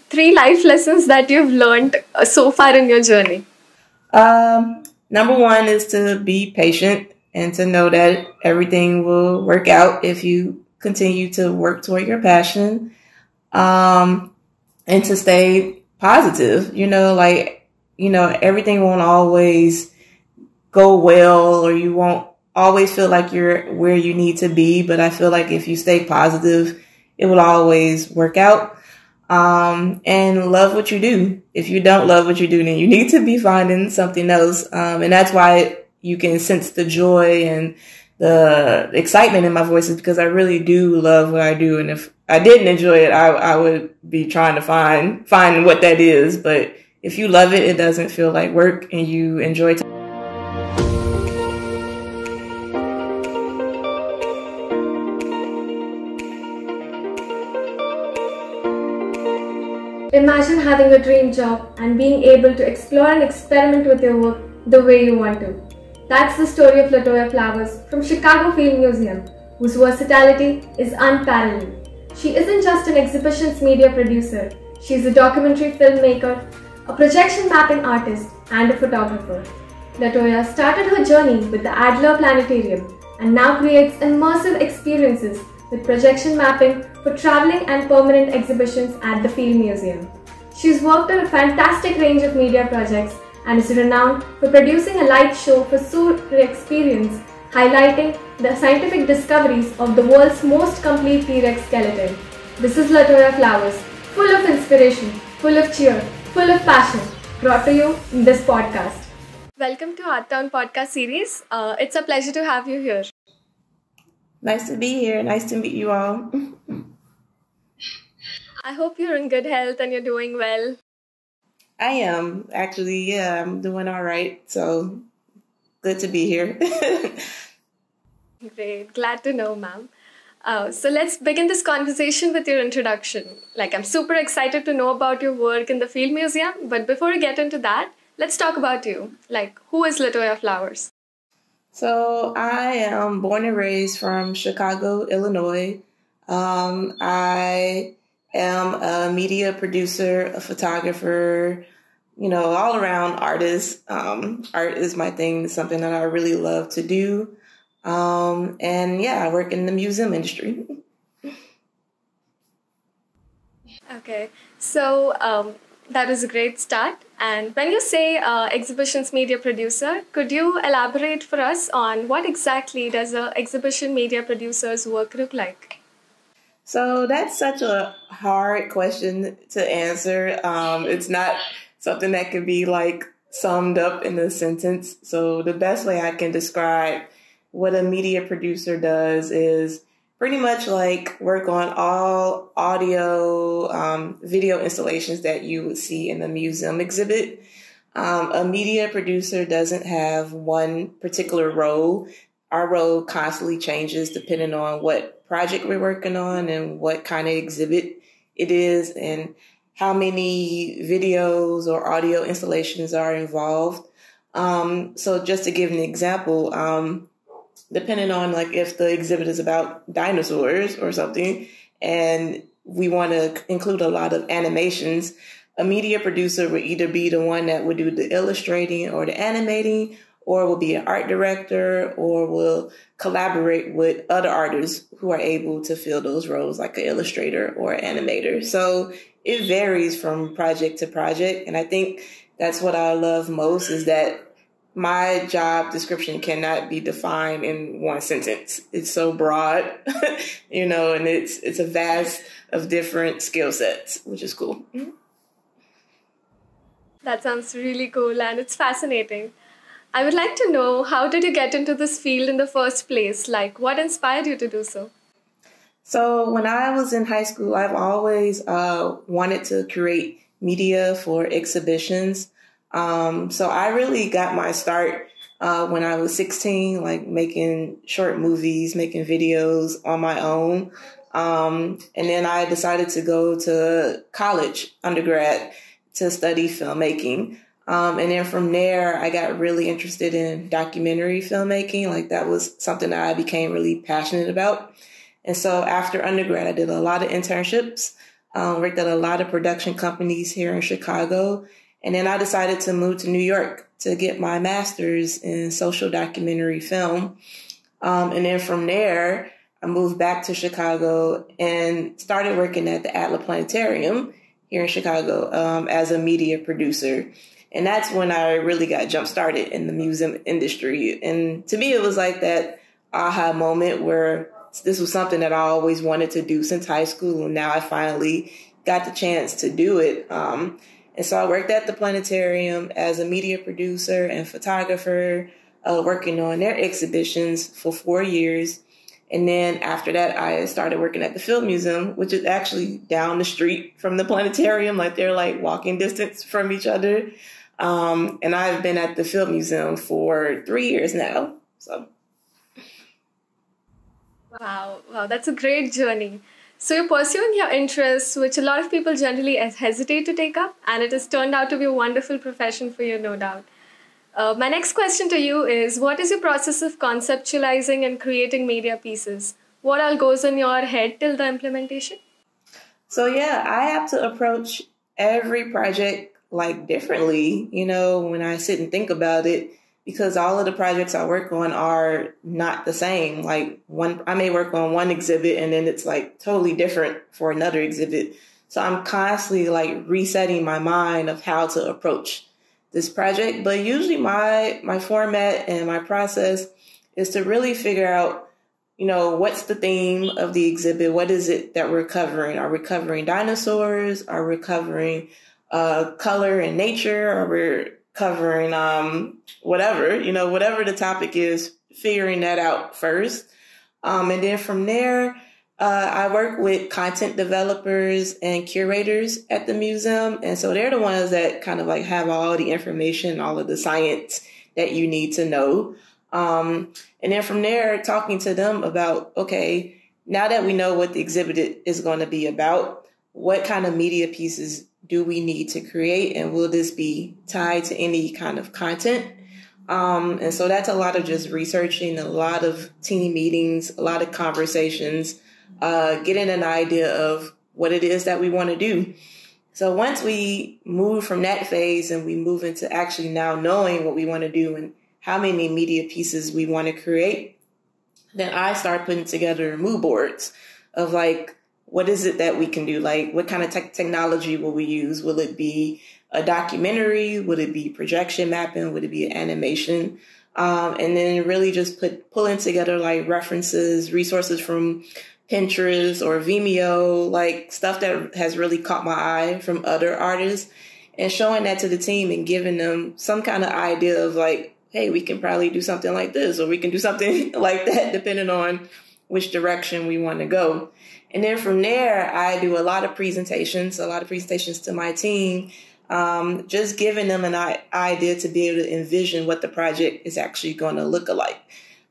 3 life lessons that you've learned so far in your journey. Number one is to be patient and to know that everything will work out if you continue to work toward your passion. And to stay positive, everything won't always go well, or you won't always feel like you're where you need to be. But I feel like if you stay positive, it will always work out. And love what you do. If you don't love what you do, then you need to be finding something else. And that's why you can sense the joy and the excitement in my voice, is because I really do love what I do. And if I didn't enjoy it, I would be trying to find what that is. But if you love it, it doesn't feel like work and you enjoy it. Imagine having a dream job and being able to explore and experiment with your work the way you want to. That's the story of Latoya Flowers from Chicago Film Museum, whose versatility is unparalleled. She isn't just an exhibitions media producer, she's a documentary filmmaker, a projection mapping artist, and a photographer. Latoya started her journey with the Adler Planetarium and now creates immersive experiences with projection mapping for traveling and permanent exhibitions at the Film Museum. She's worked on a fantastic range of media projects and is renowned for producing a light show for Sur Experience, highlighting the scientific discoveries of the world's most complete T-Rex skeleton. This is Latoya Flowers, full of inspiration, full of cheer, full of passion, brought to you in this podcast. Welcome to ArtTown podcast series. It's a pleasure to have you here. Nice to be here. Nice to meet you all. I hope you're in good health and you're doing well. I am. Actually, yeah, I'm doing all right. So, good to be here. Great. Glad to know, ma'am. So let's begin this conversation with your introduction. I'm super excited to know about your work in the Field Museum. But before we get into that, let's talk about you. Who is Latoya Flowers? So, I am born and raised from Chicago, Illinois. I am a media producer, a photographer, all around artist. Art is my thing. It's something that I really love to do. And yeah, I work in the museum industry. Okay. So that is a great start. And when you say exhibitions media producer, could you elaborate for us on what exactly does an exhibition media producer's work look like? So that's such a hard question to answer. It's not something that can be summed up in a sentence. So the best way I can describe what a media producer does is pretty much work on all audio, video installations that you would see in a museum exhibit. A media producer doesn't have one particular role. Our role constantly changes depending on what project we're working on and what kind of exhibit it is and how many videos or audio installations are involved. So just to give an example, depending on if the exhibit is about dinosaurs or something and we want to include a lot of animations, a media producer would either be the one that would do the illustrating or the animating, or will be an art director, or will collaborate with other artists who are able to fill those roles like an illustrator or an animator. So it varies from project to project. And I think that's what I love most, is that my job description cannot be defined in one sentence. It's so broad, and it's a vast of different skill sets, which is cool. That sounds really cool and it's fascinating. I would like to know, how did you get into this field in the first place? What inspired you to do so? So when I was in high school, I've always wanted to create media for exhibitions. So I really got my start when I was 16, making short movies, making videos on my own. And then I decided to go to college, undergrad, to study filmmaking. And then from there, I got really interested in documentary filmmaking. That was something that I became really passionate about. And so after undergrad, I did a lot of internships. Worked at a lot of production companies here in Chicago. And then I decided to move to New York to get my master's in social documentary film. And then from there, I moved back to Chicago and started working at the Adler Planetarium here in Chicago as a media producer. And that's when I really got jump started in the museum industry. And to me, it was like that aha moment where this was something that I always wanted to do since high school. And now I finally got the chance to do it. And so I worked at the planetarium as a media producer and photographer, working on their exhibitions for 4 years. And then after that, I started working at the Film Museum, which is actually down the street from the planetarium. Like they're like walking distance from each other. And I've been at the Film Museum for 3 years now. So. Wow, that's a great journey. So you're pursuing your interests, which a lot of people generally hesitate to take up, and it has turned out to be a wonderful profession for you, no doubt. My next question to you is, what is your process of conceptualizing and creating media pieces? What all goes in your head till the implementation? So yeah, I have to approach every project like differently, when I sit and think about it, because all of the projects I work on are not the same. Like I may work on one exhibit and then it's like totally different for another exhibit. So I'm constantly like resetting my mind of how to approach this project. But usually my format and my process is to really figure out, what's the theme of the exhibit? What is it that we're covering? Are we covering dinosaurs? Are we covering color and nature? Are we covering whatever, whatever the topic is, figuring that out first. And then from there, I work with content developers and curators at the museum. And so they're the ones that kind of like have all the information, all of the science that you need to know. And then from there, talking to them about, okay, now that we know what the exhibit is going to be about, what kind of media pieces do we need to create, and will this be tied to any kind of content? And so that's a lot of just researching, a lot of team meetings, a lot of conversations, getting an idea of what it is that we want to do. So once we move from that phase and we move into actually now knowing what we want to do and how many media pieces we want to create, then I start putting together mood boards of like, what is it that we can do? Like, what kind of technology will we use? Will it be a documentary? Would it be projection mapping? Would it be an animation? And then really just pulling together like references, resources from Pinterest or Vimeo, like stuff that has really caught my eye from other artists, and showing that to the team and giving them some kind of idea of like, hey, we can probably do something like this, or we can do something like that, depending on which direction we want to go. And then from there, I do a lot of presentations to my team, just giving them an idea to be able to envision what the project is actually going to look like.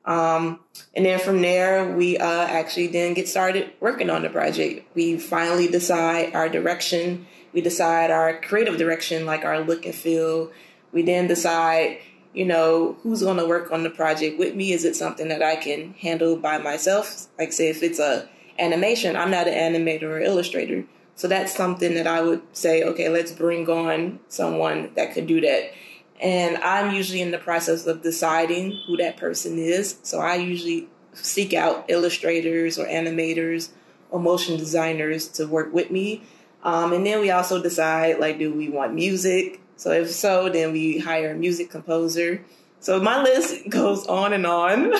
And then from there, we actually then get started working on the project. We finally decide our direction. We decide our creative direction, like our look and feel. We then decide, who's going to work on the project with me. Is it something that I can handle by myself? Like say if it's a animation, I'm not an animator or illustrator. So that's something that I would say, okay, let's bring on someone that could do that. And I'm usually in the process of deciding who that person is. So I usually seek out illustrators or animators or motion designers to work with me. And then we also decide, like, do we want music? So if so, then we hire a music composer. So my list goes on and on.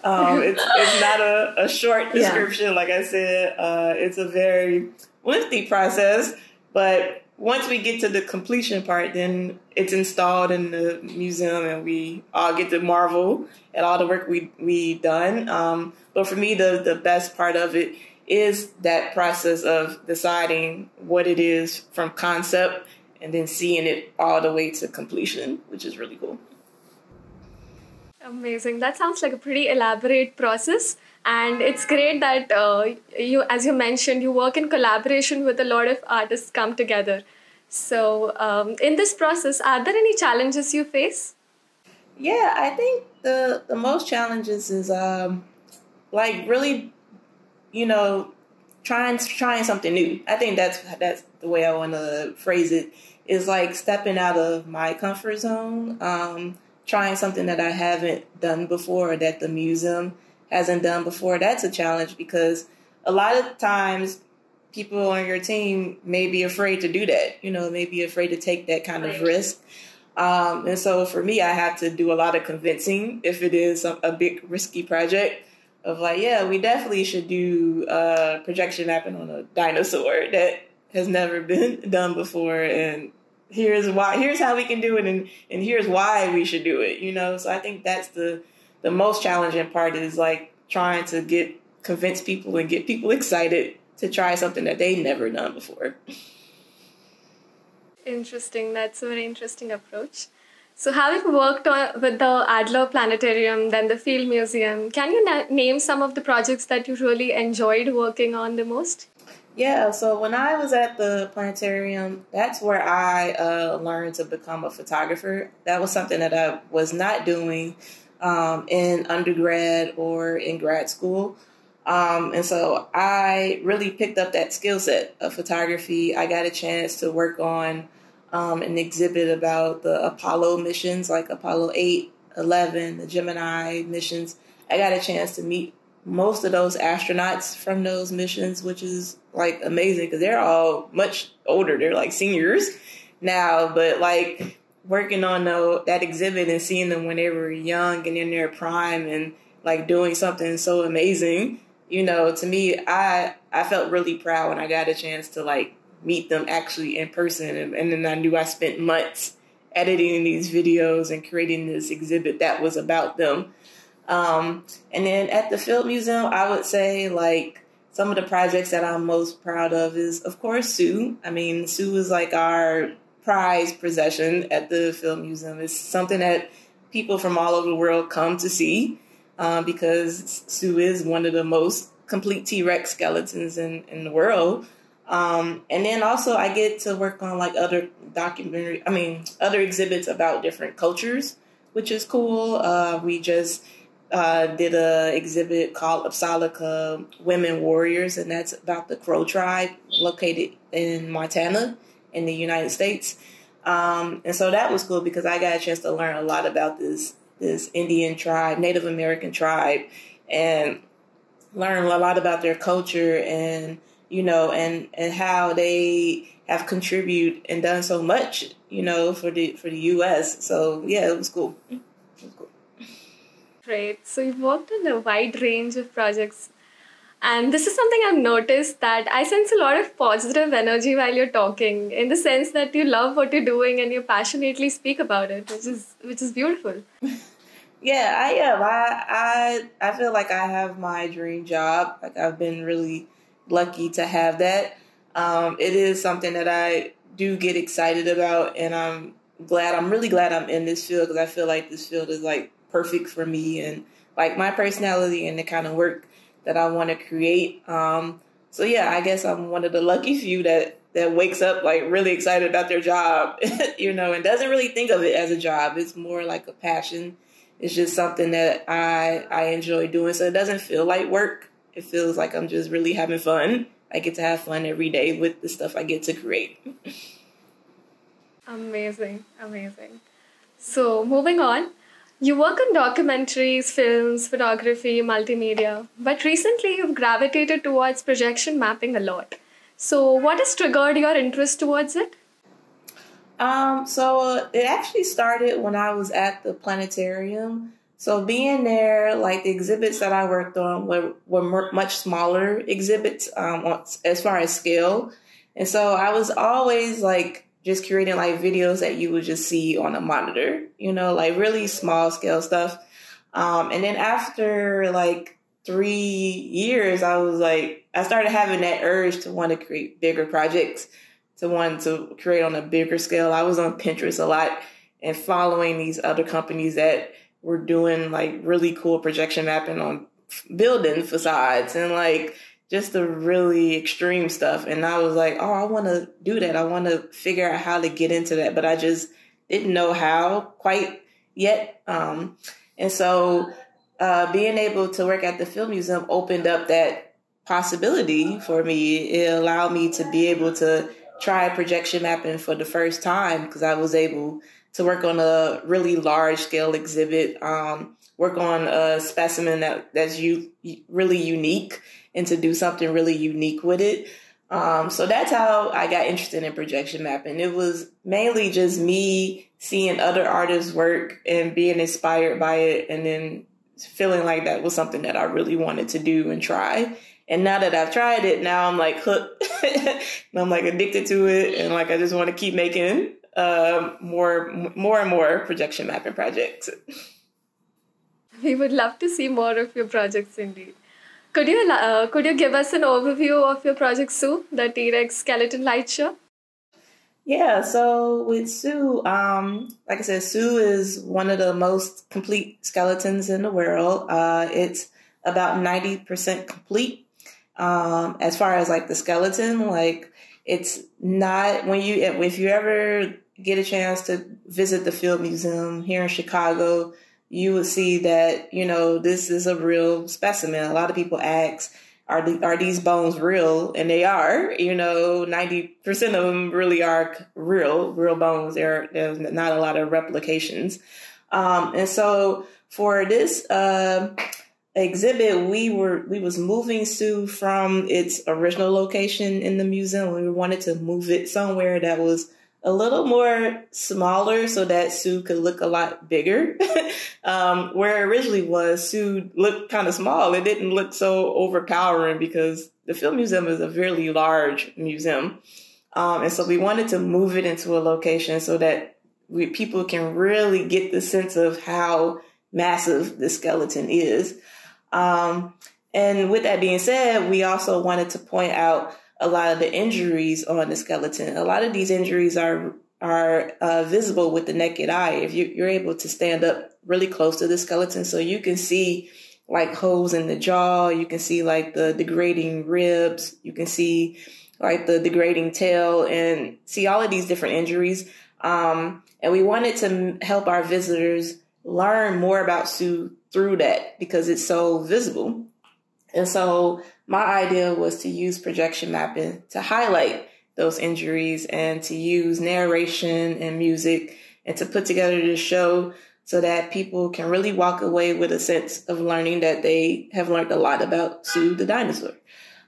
It's not a short description. Yeah. Like I said, it's a very lengthy process. But once we get to the completion part, then it's installed in the museum and we all get to marvel at all the work we done. But for me, the best part of it is that process of deciding what it is from concept and then seeing it all the way to completion, which is really cool. Amazing. That sounds like a pretty elaborate process. And it's great that you, as you mentioned, you work in collaboration with a lot of artists come together. So in this process, are there any challenges you face? Yeah, I think the most challenges is like really, trying something new. I think that's the way I want to phrase it. Is like stepping out of my comfort zone, trying something that I haven't done before or that the museum hasn't done before. That's a challenge because a lot of times people on your team may be afraid to do that, may be afraid to take that kind of risk. And so for me, I have to do a lot of convincing if it is a big risky project of like, yeah, we definitely should do projection mapping on a dinosaur that has never been done before. And here's how we can do it. And here's why we should do it, So I think that's the most challenging part is like trying to convince people and get people excited to try something that they've never done before. Interesting. That's a very interesting approach. So having worked with the Adler Planetarium, then the Field Museum, can you name some of the projects that you really enjoyed working on the most? Yeah, so when I was at the planetarium, that's where I learned to become a photographer. That was something that I was not doing in undergrad or in grad school. And so I really picked up that skill set of photography. I got a chance to work on an exhibit about the Apollo missions, like Apollo 8, 11, the Gemini missions. I got a chance to meet most of those astronauts from those missions, which is like amazing because they're all much older. They're like seniors now, but like working on that exhibit and seeing them when they were young and in their prime and like doing something so amazing, to me, I felt really proud when I got a chance to like meet them actually in person. And then I knew I spent months editing these videos and creating this exhibit that was about them. And then at the Field Museum, I would say like some of the projects that I'm most proud of is, of course, Sue. I mean, Sue is like our prized possession at the Field Museum. It's something that people from all over the world come to see because Sue is one of the most complete T-Rex skeletons in the world. And then also I get to work on like other exhibits about different cultures, which is cool. We just did an exhibit called Apsalika Women Warriors, and that's about the Crow tribe located in Montana in the United States. And so that was cool because I got a chance to learn a lot about this Indian tribe, Native American tribe, and learn a lot about their culture and, and how they have contributed and done so much, for the U.S. So, yeah, it was cool. Great. So you've worked on a wide range of projects. And this is something I've noticed that I sense a lot of positive energy while you're talking, in the sense that you love what you're doing and you passionately speak about it, which is beautiful. Yeah, I am. I feel like I have my dream job. Like I've been really lucky to have that. It is something that I do get excited about, and I'm really glad I'm in this field because I feel like this field is like perfect for me and like my personality and the kind of work that I want to create. So yeah, I guess I'm one of the lucky few that wakes up like really excited about their job, and doesn't really think of it as a job. It's more like a passion. It's just something that I enjoy doing. So it doesn't feel like work. It feels like I'm just really having fun. I get to have fun every day with the stuff I get to create. Amazing. So moving on, you work on documentaries, films, photography, multimedia, but recently you've gravitated towards projection mapping a lot. So what has triggered your interest towards it? So it actually started when I was at the planetarium. So being there, like the exhibits that I worked on were much smaller exhibits as far as scale. And so I was always like just creating like videos that you would just see on a monitor, like really small scale stuff. And then after like 3 years, I started having that urge to want to create bigger projects, to want to create on a bigger scale. I was on Pinterest a lot and following these other companies that were doing like really cool projection mapping on building facades and like just the really extreme stuff. And I was like, oh, I want to do that. I want to figure out how to get into that, but I just didn't know how quite yet. And so being able to work at the Film Museum opened up that possibility for me. It allowed me to be able to try projection mapping for the first time because I was able to work on a really large scale exhibit, work on a specimen that's really unique, and to do something really unique with it. So that's how I got interested in projection mapping. It was mainly just me seeing other artists' work and being inspired by it, and then feeling like that was something that I really wanted to do and try. And now that I've tried it, now I'm like hooked. And I'm like addicted to it, and like I just want to keep making more and more projection mapping projects. We would love to see more of your projects indeed. Could you give us an overview of your project, Sue, the T-Rex skeleton light show? Yeah, so with Sue, like I said, Sue is one of the most complete skeletons in the world. It's about 90% complete. As far as like the skeleton, like it's not if you ever get a chance to visit the Field Museum here in Chicago, you will see that, this is a real specimen. A lot of people ask, are these bones real? And they are, 90% of them really are real bones. There's not a lot of replications. And so for this exhibit, we was moving Sue from its original location in the museum. We wanted to move it somewhere that was a little more smaller so that Sue could look a lot bigger. Where it originally was, Sue looked kind of small. It didn't look so overpowering because the Field Museum is a really large museum. And so we wanted to move it into a location so that people can really get the sense of how massive the skeleton is. And with that being said, we also wanted to point out a lot of the injuries on the skeleton. A lot of these injuries are visible with the naked eye. If you're able to stand up really close to the skeleton, so you can see like holes in the jaw, you can see like the degrading ribs, you can see like the degrading tail, and see all of these different injuries. And we wanted to help our visitors learn more about Sue through that because it's so visible. And so my idea was to use projection mapping to highlight those injuries and to use narration and music and to put together this show so that people can really walk away with a sense of learning that they have learned a lot about Sue the dinosaur.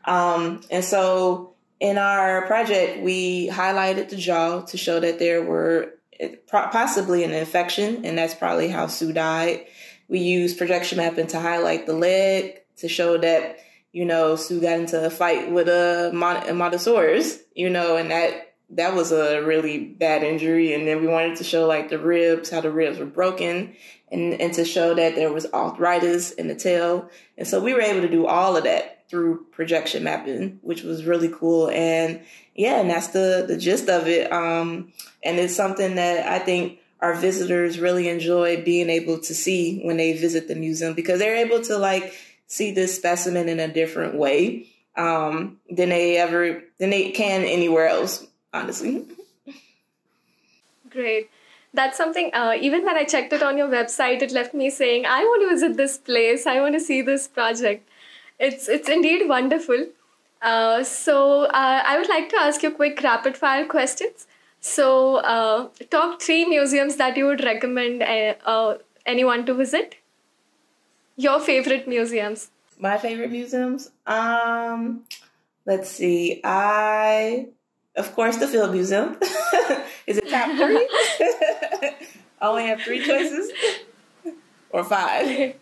And so in our project, we highlighted the jaw to show that there were possibly an infection, and that's probably how Sue died. We used projection mapping to highlight the leg to show that, Sue got into a fight with a Montosaurus, and that was a really bad injury. And then we wanted to show like the ribs, how the ribs were broken, and to show that there was arthritis in the tail. And so we were able to do all of that through projection mapping, which was really cool. And yeah, and that's the gist of it. And it's something that I think our visitors really enjoy being able to see when they visit the museum, because they're able to like see this specimen in a different way than they can anywhere else, honestly. Great. That's something, even when I checked it on your website, it left me saying, I want to visit this place. I want to see this project. It's indeed wonderful. So I would like to ask you quick rapid fire questions. So top 3 museums that you would recommend anyone to visit? Your favorite museums? My favorite museums? Let's see. Of course, the Field Museum. Is it top 3? I only have 3 choices? Or 5?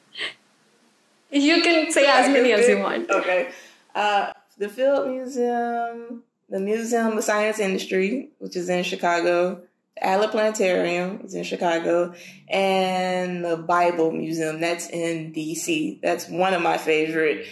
You can say as many as you want. Okay. The Field Museum, the Museum of Science Industry, which is in Chicago, the Adler Planetarium is in Chicago, and the Bible Museum, that's in DC. That's one of my favorite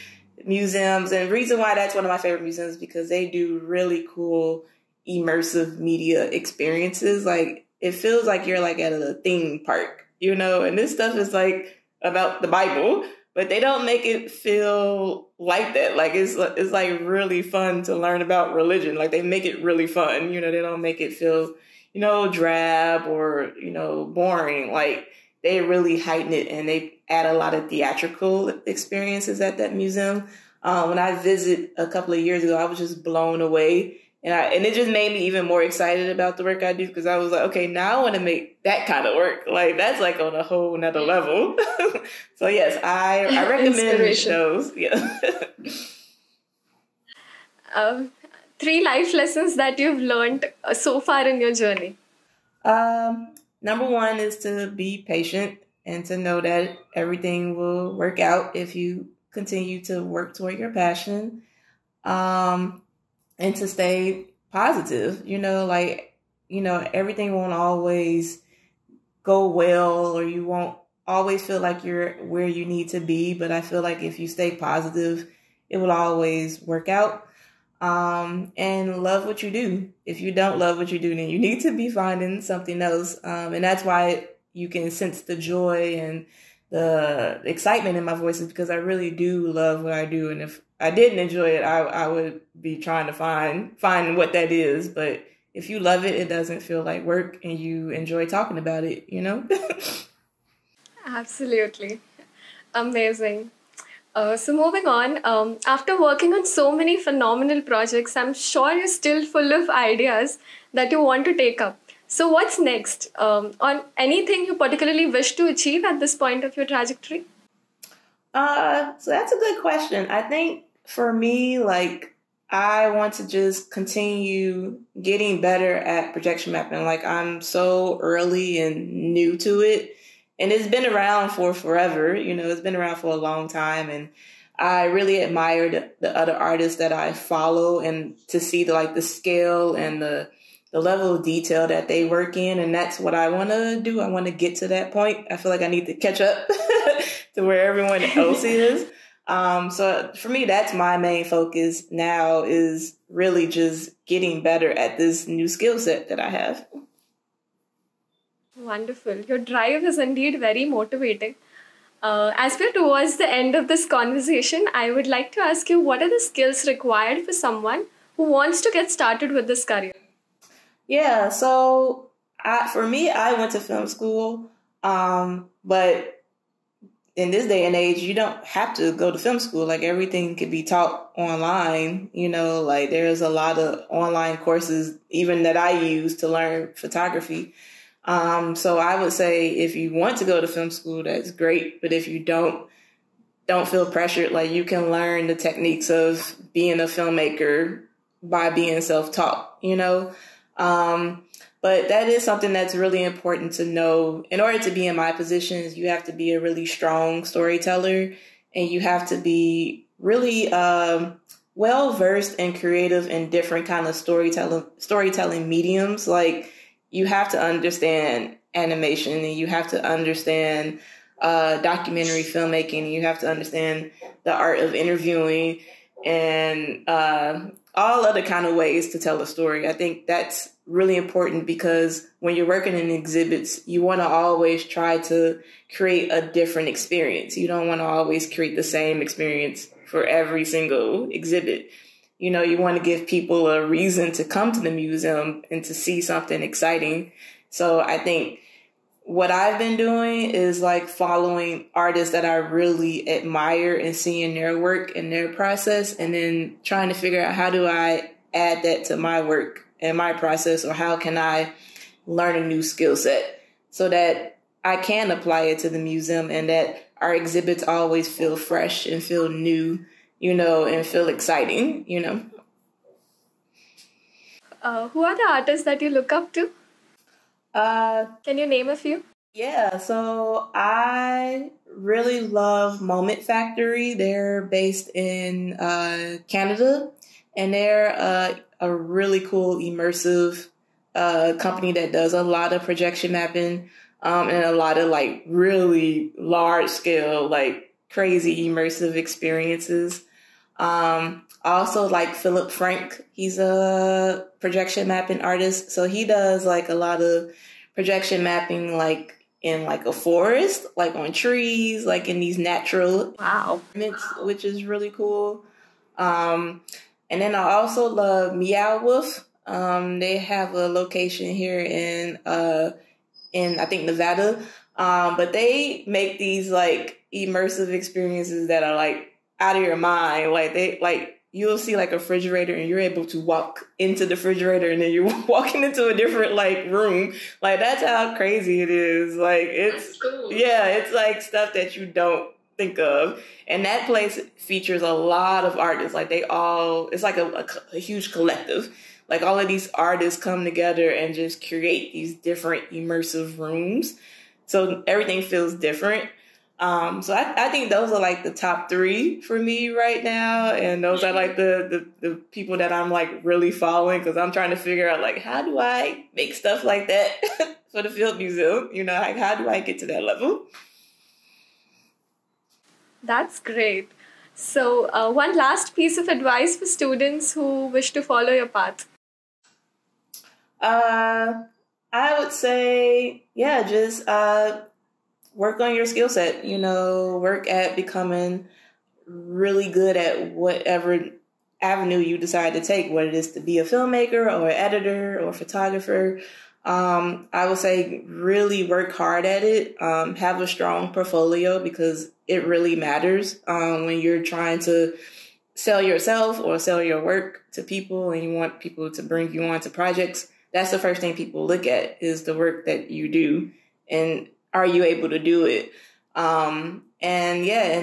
museums. And the reason why that's one of my favorite museums is because they do really cool immersive media experiences. Like, it feels like you're like at a theme park, and this stuff is like about the Bible, but they don't make it feel like that. Like, it's like really fun to learn about religion. Like, they make it really fun. They don't make it feel, drab or, boring. Like, they really heighten it, and they add a lot of theatrical experiences at that museum. When I visited a couple of years ago, I was just blown away. And it just made me even more excited about the work I do, because I was like, okay, now I want to make that kind of work. Like, that's like on a whole nother level. So yes, I recommend those. Yeah. 3 life lessons that you've learned so far in your journey. Number 1 is to be patient and to know that everything will work out if you continue to work toward your passion. And to stay positive, everything won't always go well, or you won't always feel like you're where you need to be. But I feel like if you stay positive, it will always work out. And love what you do. If you don't love what you do, then you need to be finding something else. And that's why you can sense the joy and the excitement in my voice, is because I really do love what I do. And if I didn't enjoy it, I would be trying to find what that is. But if you love it, it doesn't feel like work, and you enjoy talking about it, Absolutely. Amazing. So moving on, after working on so many phenomenal projects, I'm sure you're still full of ideas that you want to take up. So what's next? On anything you particularly wish to achieve at this point of your trajectory? So that's a good question. I think for me, I want to just continue getting better at projection mapping. I'm so early and new to it, and it's been around for forever. It's been around for a long time, and I really admire the other artists that I follow, and to see the scale and the level of detail that they work in. And that's what I want to do. I want to get to that point. I feel like I need to catch up to where everyone else is. So for me, that's my main focus now, is really just getting better at this new skill set that I have. Wonderful. Your drive is indeed very motivating. As we're towards the end of this conversation, I would like to ask you, what are the skills required for someone who wants to get started with this career? Yeah, so for me, I went to film school, but in this day and age, you don't have to go to film school. Everything can be taught online. There's a lot of online courses even that I use to learn photography. So I would say if you want to go to film school, that's great. But if you don't feel pressured, you can learn the techniques of being a filmmaker by being self-taught, But that is something that's really important to know. In order to be in my positions, you have to be a really strong storyteller, and you have to be really well-versed and creative in different kind of storytelling mediums. You have to understand animation, and you have to understand documentary filmmaking, and you have to understand the art of interviewing, and all other kind of ways to tell a story. I think that's really important, because when you're working in exhibits, you want to always try to create a different experience. You don't want to always create the same experience for every single exhibit. You want to give people a reason to come to the museum and to see something exciting. So I think what I've been doing is following artists that I really admire and seeing their work and their process, and then trying to figure out, how do I add that to my work and my process, or how can I learn a new skill set so that I can apply it to the museum, and that our exhibits always feel fresh and feel new, and feel exciting, Who are the artists that you look up to? Can you name a few? Yeah, so I really love Moment Factory. They're based in Canada, and they're a really cool immersive company that does a lot of projection mapping and a lot of really large scale, crazy immersive experiences. Also Philip Frank, he's a projection mapping artist. So he does a lot of projection mapping in a forest, on trees, in these natural environments, which is really cool. And then I also love Meow Wolf. They have a location here in I think Nevada. But they make these immersive experiences that are out of your mind. You'll see like a refrigerator and you're able to walk into the refrigerator and then you're walking into a different like room. Like that's how crazy it is. Like it's cool. Yeah, it's like stuff that you don't think of. And that place features a lot of artists. Like it's like a huge collective. Like all of these artists come together and just create these different immersive rooms. So everything feels different. So I think those are like the top 3 for me right now. And those are like the people that I'm like really following, because I'm trying to figure out like, how do I make stuff like that for the Field Museum? You know, like how do I get to that level? That's great. So one last piece of advice for students who wish to follow your path. I would say, yeah, just work on your skill set, you know, work at becoming really good at whatever avenue you decide to take, whether it is to be a filmmaker or an editor or photographer. I would say really work hard at it. Have a strong portfolio, because it really matters when you're trying to sell yourself or sell your work to people and you want people to bring you on to projects. That's the first thing people look at, is the work that you do. And are you able to do it? And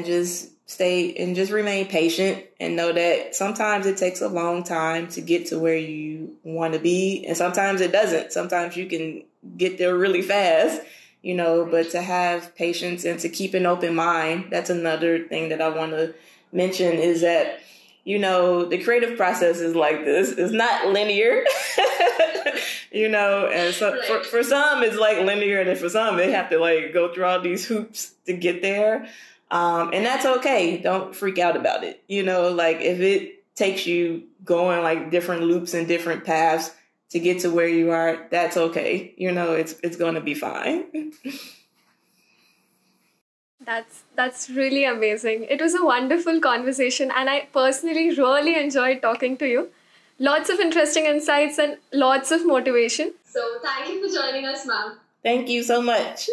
just remain patient and know that sometimes it takes a long time to get to where you want to be. And sometimes it doesn't. Sometimes you can get there really fast, you know, but to have patience and to keep an open mind. That's another thing that I want to mention, is that, you know, the creative process is like this. It's not linear, you know, and so for some it's like linear, and then for some they have to like go through all these hoops to get there. And that's okay. Don't freak out about it. You know, like if it takes you going like different loops and different paths to get to where you are, that's okay. You know, it's going to be fine. That's really amazing. It was a wonderful conversation, and I personally really enjoyed talking to you. Lots of interesting insights and lots of motivation. So thank you for joining us, ma'am. Thank you so much.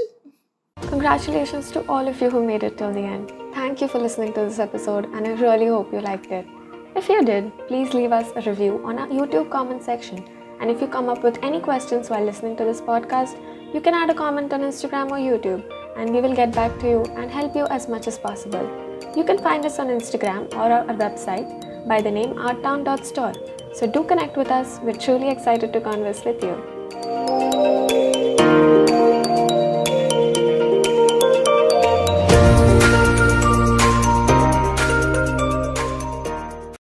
Congratulations to all of you who made it till the end. Thank you for listening to this episode, and I really hope you liked it. If you did, please leave us a review on our YouTube comment section. And if you come up with any questions while listening to this podcast, you can add a comment on Instagram or YouTube, and we will get back to you and help you as much as possible. You can find us on Instagram or our website by the name arttown.store. So do connect with us. We're truly excited to converse with you.